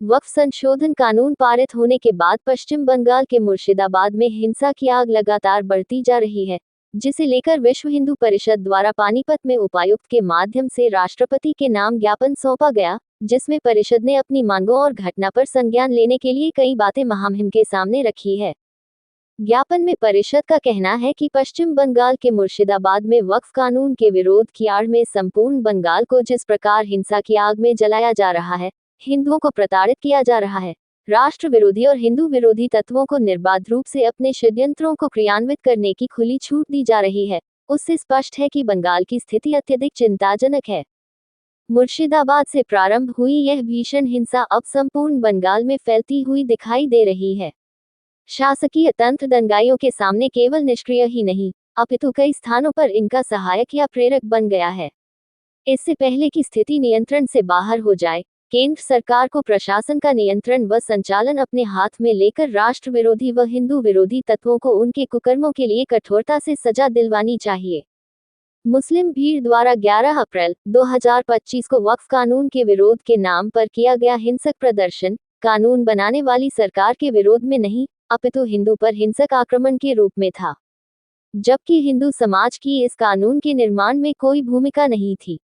वक्फ संशोधन कानून पारित होने के बाद पश्चिम बंगाल के मुर्शिदाबाद में हिंसा की आग लगातार बढ़ती जा रही है, जिसे लेकर विश्व हिंदू परिषद द्वारा पानीपत में उपायुक्त के माध्यम से राष्ट्रपति के नाम ज्ञापन सौंपा गया, जिसमें परिषद ने अपनी मांगों और घटना पर संज्ञान लेने के लिए कई बातें महामहिम के सामने रखी है। ज्ञापन में परिषद का कहना है कि पश्चिम बंगाल के मुर्शिदाबाद में वक्फ कानून के विरोध की आड़ में संपूर्ण बंगाल को जिस प्रकार हिंसा की आग में जलाया जा रहा है, हिंदुओं को प्रताड़ित किया जा रहा है, राष्ट्र विरोधी और हिंदू विरोधी तत्वों को निर्बाध रूप से अपने षड्यंत्रों को क्रियान्वित करने की खुली छूट दी जा रही है, उससे स्पष्ट है कि बंगाल की स्थिति अत्यधिक चिंताजनक है। मुर्शिदाबाद से प्रारंभ हुई यह भीषण हिंसा अब संपूर्ण बंगाल में फैलती हुई दिखाई दे रही है। शासकीय तंत्र दंगाइयों के सामने केवल निष्क्रिय ही नहीं, अपितु कई स्थानों पर इनका सहायक या प्रेरक बन गया है। इससे पहले कि स्थिति नियंत्रण से बाहर हो जाए, केंद्र सरकार को प्रशासन का नियंत्रण व संचालन अपने हाथ में लेकर राष्ट्र विरोधी व हिंदू विरोधी तत्वों को उनके कुकर्मों के लिए कठोरता से सजा दिलवानी चाहिए। मुस्लिम भीड़ द्वारा 11 अप्रैल 2025 को वक्फ कानून के विरोध के नाम पर किया गया हिंसक प्रदर्शन, कानून बनाने वाली सरकार के विरोध में नहीं, अपितु हिंदू पर हिंसक आक्रमण के रूप में था, जबकि हिंदू समाज की इस कानून के निर्माण में कोई भूमिका नहीं थी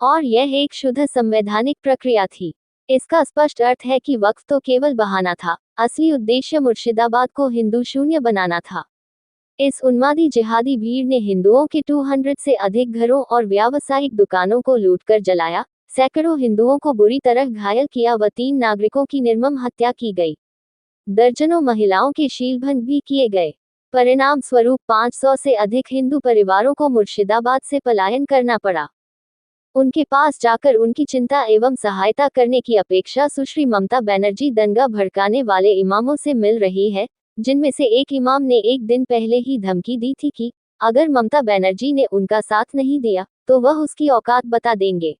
और यह एक शुद्ध संवैधानिक प्रक्रिया थी। इसका स्पष्ट अर्थ है कि वक्फ तो केवल बहाना था, असली उद्देश्य मुर्शिदाबाद को हिंदू शून्य बनाना था। इस उन्मादी जिहादी भीड़ ने हिंदुओं के 200 से अधिक घरों और व्यावसायिक दुकानों को लूटकर जलाया, सैकड़ों हिंदुओं को बुरी तरह घायल किया व 3 नागरिकों की निर्मम हत्या की गई। दर्जनों महिलाओं के शीलभंग भी किए गए। परिणाम स्वरूप 500 से अधिक हिंदू परिवारों को मुर्शिदाबाद से पलायन करना पड़ा। उनके पास जाकर उनकी चिंता एवं सहायता करने की अपेक्षा सुश्री ममता बनर्जी दंगा भड़काने वाले इमामों से मिल रही है, जिनमें से एक इमाम ने एक दिन पहले ही धमकी दी थी कि अगर ममता बनर्जी ने उनका साथ नहीं दिया तो वह उसकी औकात बता देंगे।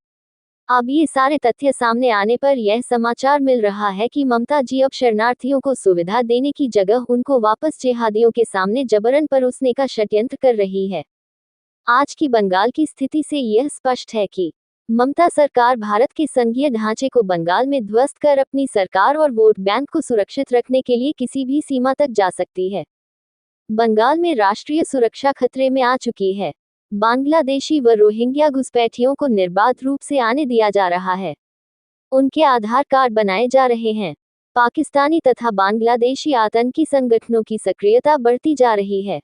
अब ये सारे तथ्य सामने आने पर यह समाचार मिल रहा है कि ममता जी अब शरणार्थियों को सुविधा देने की जगह उनको वापस जिहादियों के सामने जबरन परोसने का षड्यंत्र कर रही है। आज की बंगाल की स्थिति से यह स्पष्ट है कि ममता सरकार भारत के संघीय ढांचे को बंगाल में ध्वस्त कर अपनी सरकार और वोट बैंक को सुरक्षित रखने के लिए किसी भी सीमा तक जा सकती है। बंगाल में राष्ट्रीय सुरक्षा खतरे में आ चुकी है। बांग्लादेशी व रोहिंग्या घुसपैठियों को निर्बाध रूप से आने दिया जा रहा है। उनके आधार कार्ड बनाए जा रहे हैं। पाकिस्तानी तथा बांग्लादेशी आतंकी संगठनों की सक्रियता बढ़ती जा रही है।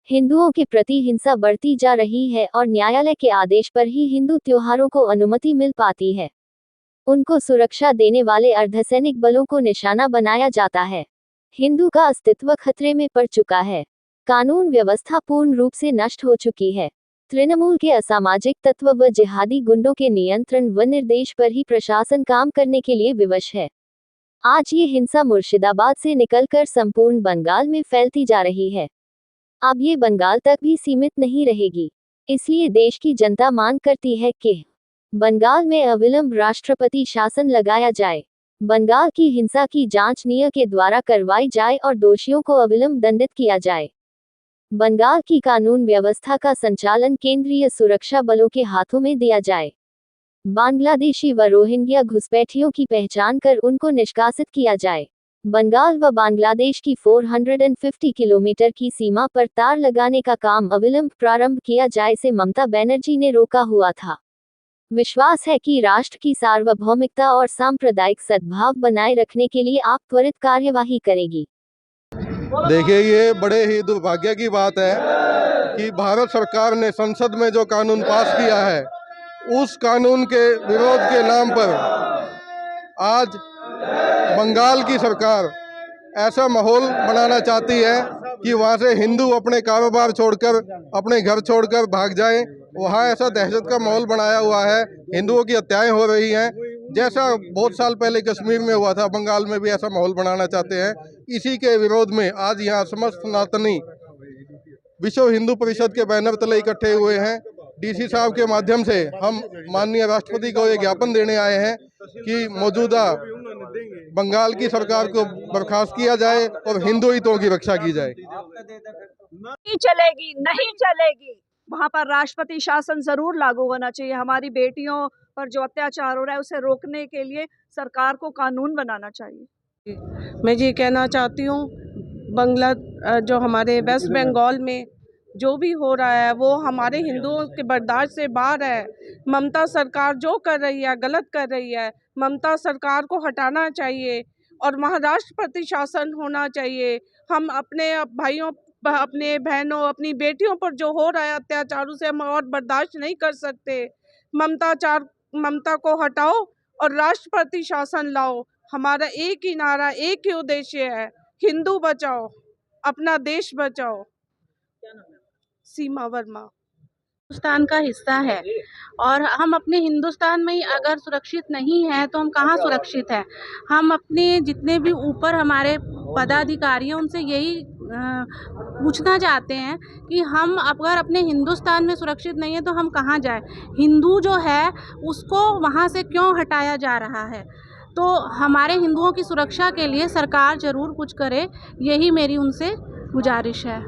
हिंदुओं के प्रति हिंसा बढ़ती जा रही है और न्यायालय के आदेश पर ही हिंदू त्योहारों को अनुमति मिल पाती है। उनको सुरक्षा देने वाले अर्धसैनिक बलों को निशाना बनाया जाता है। हिंदू का अस्तित्व खतरे में पड़ चुका है। कानून व्यवस्था पूर्ण रूप से नष्ट हो चुकी है। तृणमूल के असामाजिक तत्व व जिहादी गुंडों के नियंत्रण व निर्देश पर ही प्रशासन काम करने के लिए विवश है। आज ये हिंसा मुर्शिदाबाद से निकलकर संपूर्ण बंगाल में फैलती जा रही है। अब ये बंगाल तक भी सीमित नहीं रहेगी। इसलिए देश की जनता मांग करती है कि बंगाल में अविलंब राष्ट्रपति शासन लगाया जाए। बंगाल की हिंसा की जांच न्याय के द्वारा करवाई जाए और दोषियों को अविलंब दंडित किया जाए। बंगाल की कानून व्यवस्था का संचालन केंद्रीय सुरक्षा बलों के हाथों में दिया जाए। बांग्लादेशी व रोहिंग्या घुसपैठियों की पहचान कर उनको निष्कासित किया जाए। बंगाल व बांग्लादेश की 450 किलोमीटर की सीमा पर तार लगाने का काम अविलंब प्रारंभ किया जाए से ममता बनर्जी ने रोका हुआ था। विश्वास है कि राष्ट्र की सार्वभौमिकता और सांप्रदायिक सद्भाव बनाए रखने के लिए आप त्वरित कार्यवाही करेगी। देखिए, ये बड़े ही दुर्भाग्य की बात है कि भारत सरकार ने संसद में जो कानून पास किया है, उस कानून के विरोध के नाम पर आज बंगाल की सरकार ऐसा माहौल बनाना चाहती है कि वहाँ से हिंदू अपने कारोबार छोड़कर, अपने घर छोड़कर भाग जाएं। वहाँ ऐसा दहशत का माहौल बनाया हुआ है, हिंदुओं की हत्याएं हो रही हैं। जैसा बहुत साल पहले कश्मीर में हुआ था, बंगाल में भी ऐसा माहौल बनाना चाहते हैं। इसी के विरोध में आज यहाँ समस्त सनातनी विश्व हिंदू परिषद के बैनर तले इकट्ठे हुए हैं। डीसी साहब के माध्यम से हम माननीय राष्ट्रपति को ये ज्ञापन देने आए हैं कि मौजूदा बंगाल की सरकार को बर्खास्त किया जाए और हिंदू हितों की रक्षा की जाए। नहीं चलेगी, नहीं चलेगी। वहाँ पर राष्ट्रपति शासन जरूर लागू होना चाहिए। हमारी बेटियों पर जो अत्याचार हो रहा है उसे रोकने के लिए सरकार को कानून बनाना चाहिए। मैं ये कहना चाहती हूँ, जो हमारे वेस्ट बंगाल में जो भी हो रहा है वो हमारे हिंदुओं के बर्दाश्त से बाहर है। ममता सरकार जो कर रही है गलत कर रही है। ममता सरकार को हटाना चाहिए और वहाँ राष्ट्रपति शासन होना चाहिए। हम अपने भाइयों, अपने बहनों, अपनी बेटियों पर जो हो रहा है अत्याचारों से हम और बर्दाश्त नहीं कर सकते। ममता को हटाओ और राष्ट्रपति शासन लाओ। हमारा एक ही नारा, एक ही उद्देश्य है, हिंदू बचाओ, अपना देश बचाओ। सीमा वर्मा हिंदुस्तान का हिस्सा है और हम अपने हिंदुस्तान में ही अगर सुरक्षित नहीं हैं तो हम कहाँ सुरक्षित हैं। हम अपने जितने भी ऊपर हमारे पदाधिकारी हैं उनसे यही पूछना चाहते हैं कि हम अगर अपने हिंदुस्तान में सुरक्षित नहीं है तो हम कहाँ जाएं। हिंदू जो है उसको वहाँ से क्यों हटाया जा रहा है। तो हमारे हिंदुओं की सुरक्षा के लिए सरकार ज़रूर कुछ करे, यही मेरी उनसे गुजारिश है।